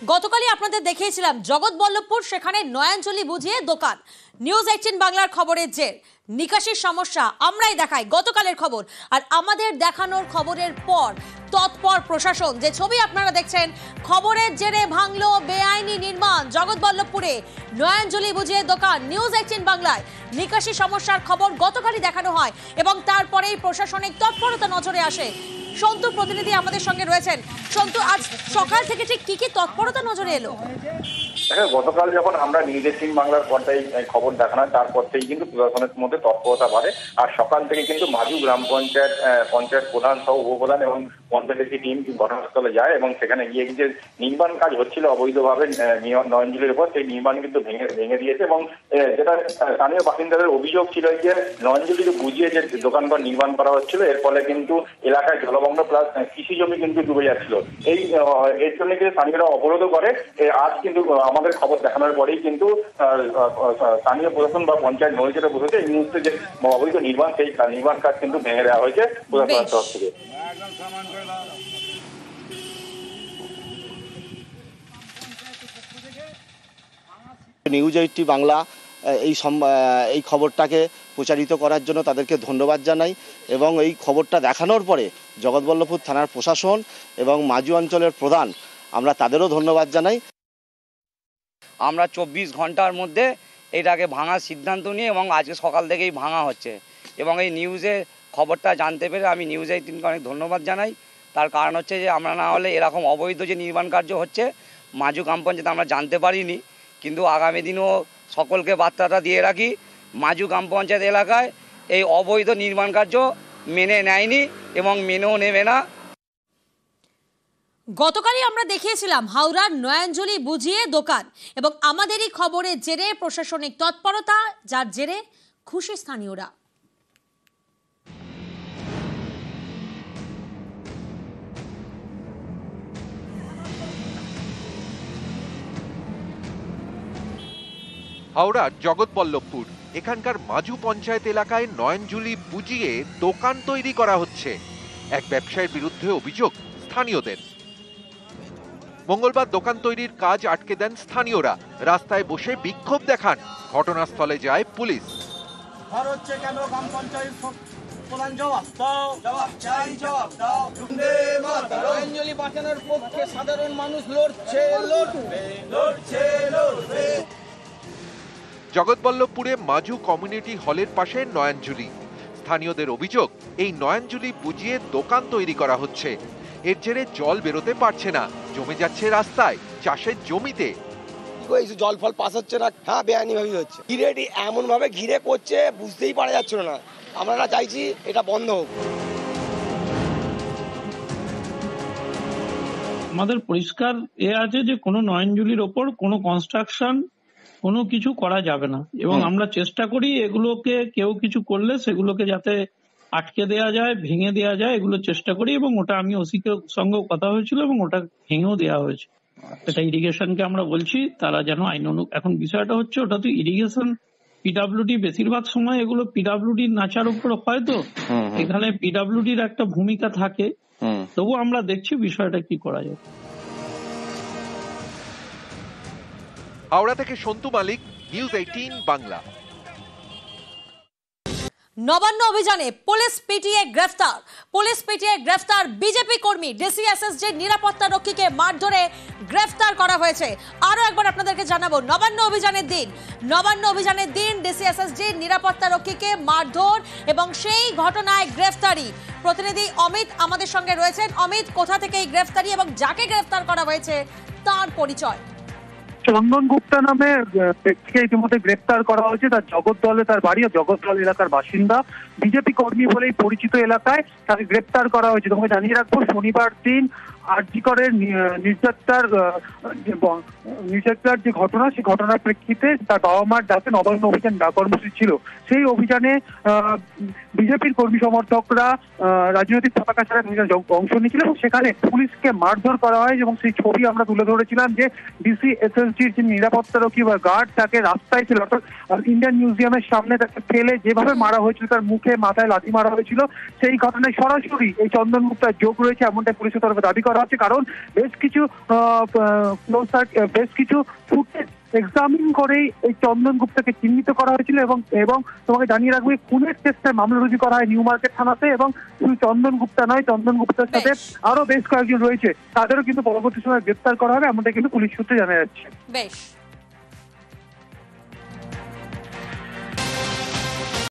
গতকালই আপনাদের দেখিয়েছিলাম জগৎবল্লভপুর, সেখানে নয়নজলি বুঝিয়ে দোকান। নিউজ 18 বাংলার খবরের জের নিকাশির সমস্যা আমরাই দেখাই গতকালের খবর, আর আমাদের দেখানোর খবরের পর তৎপর প্রশাসন। যে ছবি আপনারা দেখছেন, খবরের জেরে ভাঙলো বেআইনি নির্মাণ জগৎবল্লভপুরে নয়নজলি বুঝিয়ে দোকান। নিউজ 18 বাংলায় নিকাশি সমস্যার খবর গতকালই দেখানো হয় এবং তারপরেই প্রশাসনিক তৎপরতা নজরে আসে। সন্তু প্রতিনিধি আমাদের সঙ্গে রয়েছেন। সন্তু, আজ সকাল থেকে ঠিক কি কি তৎপরতা নজরে এলো? গতকাল যখন আমরা নিউজ 18 বাংলার পর্দায় খবর দেখানো হয়, তারপর থেকেই কিন্তু প্রশাসনের মধ্যে তৎপরতা বাড়ে। আর সকাল থেকে কিন্তু মাজু গ্রাম পঞ্চায়েত প্রধান সহ উপপ্রধান এবং পঞ্চায়েতের একটি টিম ঘটনাস্থলে যায় এবং সেখানে গিয়ে যে নির্মাণ কাজ হচ্ছিল অবৈধভাবে নয়নজলির উপর, সেই নির্মাণ কিন্তু ভেঙে দিয়েছে। এবং যেটা স্থানীয় বাসিন্দাদের অভিযোগ ছিল যে নয়নজলিকে বুঝিয়ে যে দোকানঘর নির্মাণ করা হচ্ছিল, এর ফলে কিন্তু এলাকায় জলমগ্ন প্লাস কৃষি জমি কিন্তু ডুবে যাচ্ছিল। এর জন্য কিন্তু স্থানীয়রা অবরোধ করে। আজ কিন্তু আমাদের খবর দেখানোর পরেই কিন্তু স্থানীয় প্রশাসন বা পঞ্চায়েত নজরে বসেছে। এই মুহূর্তে যে অবৈধ নির্মাণ, সেই নির্মাণ কাজ কিন্তু ভেঙে দেওয়া হয়েছে প্রশাসনের তরফ থেকে। নিউজ 18 বাংলা এই খবরটাকে প্রচারিত করার জন্য তাদেরকে ধন্যবাদ জানাই এবং এই খবরটা দেখানোর পরে জগৎবল্লভপুর থানার প্রশাসন এবং মাজু অঞ্চলের প্রধান, আমরা তাদেরও ধন্যবাদ জানাই। আমরা 24 ঘন্টার মধ্যে এটাকে ভাঙার সিদ্ধান্ত নিয়ে এবং আজকে সকাল থেকেই ভাঙা হচ্ছে এবং এই নিউজে খবরটা জানতে পেরে আমি নিউজ 18কে অনেক ধন্যবাদ জানাই। তার কারণ হচ্ছে যে আমরা না হলে এরকম অবৈধ যে নির্মাণ কার্য হচ্ছে মাজু গ্রাম পঞ্চায়েতে আমরা জানতে পারিনি, কিন্তু আগামী দিনেও সকলকে বার্তাটা দিয়ে রাখি, মাজু গ্রাম পঞ্চায়েত এলাকায় এই অবৈধ নির্মাণ কার্য মেনে নেয়নি এবং মেনেও নেবে না। গতকালই আমরা দেখিয়েছিলাম হাওড়ার নয়নজলি বুঝিয়ে দোকান এবং আমাদেরই খবরের জেরে প্রশাসনিক তৎপরতা, যার জেরে খুশি স্থানীয়রা। হাওড়ার জগৎবল্লভপুর, এখানকার মাজু পঞ্চায়েত এলাকায় নয়নজলি বুঝিয়ে দোকান তৈরি করা হচ্ছে। এক ব্যবসায়ীর বিরুদ্ধে অভিযোগ স্থানীয়দের। মঙ্গলবার দোকান তৈরির কাজ আটকে দেন স্থানীয়রা, রাস্তায় বসে বিক্ষোভ দেখান। ঘটনাস্থলে যায় পুলিশ। জগৎবল্লভপুরে মাজু কমিউনিটি হলের পাশে নয়নজলি। স্থানীয়দের অভিযোগ, এই নয়নজলি বুঝিয়ে দোকান তৈরি করা হচ্ছে। এর জেরে জল বেরোতে পারছে না, জমে যাচ্ছে রাস্তায়, চাষের জমিতে। জল ফল পাস হচ্ছে না, হ্যাঁ বেআইনি ভাবে হচ্ছে। ঘিরেটি এমন ভাবে ঘিরে করছে বুঝতেই পারা যাচ্ছিল না। আমরা চাইছি এটা বন্ধ হোক। আমাদের পরিষ্কার আছে যে কোনো নয়নজলির ওপর কোনো কনস্ট্রাকশন কোনো কিছু করা যাবে না এবং আমরা চেষ্টা করি এগুলোকে কেউ কিছু করলে সেগুলোকে যাতে আটকে দেওয়া যায়, ভেঙে দেওয়া যায়, এগুলো চেষ্টা করি এবং ওটা আমি ওসিকে সঙ্গে কথা হয়েছিল এবং ওটা ভেঙেও দেওয়া হয়েছে। এটা ইরিগেশনকে আমরা বলছি তারা যেন আইন এখন বিষয়টা হচ্ছে ওটা তো ইরিগেশন পিডব্লিউডি, বেশিরভাগ সময় এগুলো পিডব্লিউডি নাচার উপর হয়, তো এখানে পিডব্লিউডির একটা ভূমিকা থাকে। তবু আমরা দেখছি বিষয়টা কি করা যায়। হাওড়া থেকে সন্তু মালিক, নিউজ 18 বাংলা। নবান্ন অভিযানে পুলিশ পিটিয়ে গ্রেফতার বিজেপি কর্মী। ডিসিএসএসজির নিরাপত্তা রক্ষীকে মারধরে গ্রেফতার করা হয়েছে। আরো একবার আপনাদেরকে জানাবো, নবান্ন অভিযানের দিন ডিসিএসএসজির নিরাপত্তা রক্ষীকে মারধর এবং সেই ঘটনায় গ্রেফতারি। প্রতিনিধি অমিত আমাদের সঙ্গে রয়েছেন। অমিত, কোথা থেকে এই গ্রেফতারি এবং যাকে গ্রেফতার করা হয়েছে তার পরিচয়? চন্দন গুপ্তা নামে ব্যক্তিকে ইতিমধ্যে গ্রেফতার করা হয়েছে। তার জগদ্দলে তার বাড়ি, জগদ্দল এলাকার বাসিন্দা, বিজেপি কর্মী বলেই পরিচিত এলাকায় তাকে গ্রেফতার করা হয়েছে। তোমাকে জানিয়ে রাখবো, শনিবার দিন আরজি করের নির্যাতনার যে ঘটনা, সেই ঘটনার প্রেক্ষিতে তার বাবা মার ডাকে নবান্ন অভিযান কর্মসূচি ছিল। সেই অভিযানে বিজেপির কর্মী সমর্থকরা রাজনৈতিক পতাকা ছাড়া অংশ নিয়েছিল এবং সেখানে পুলিশকে মারধর করা হয় এবং সেই ছবি আমরা তুলে ধরেছিলাম যে ডিসিএসএসজির যে নিরাপত্তারক্ষী বা গার্ড তাকে রাস্তায় ছিল, অর্থাৎ ইন্ডিয়ান মিউজিয়ামের সামনে তাকে ফেলে যেভাবে মারা হয়েছিল, তার মুখে মাথায় লাথি মারা হয়েছিল, সেই ঘটনায় সরাসরি এই চন্দন গুপ্তার যোগ রয়েছে এমনটাই পুলিশের তরফে দাবি করা করা হচ্ছে, কারণ বেশ কিছু ফুটেজ এক্সামিন করেই এই চন্দন গুপ্তাকে চিহ্নিত করা হয়েছিল এবং তোমাকে জানিয়ে রাখবো খুনের চেষ্টায় মামলা রুজু করা হয় নিউ মার্কেট থানাতে। এবং শুধু চন্দন গুপ্তা নয়, চন্দন গুপ্তার সাথে আরো বেশ কয়েকজন রয়েছে, তাদেরও কিন্তু পরবর্তী সময় গ্রেফতার করা হবে, এমনটা কিন্তু পুলিশ সূত্রে জানা যাচ্ছে। বেশ।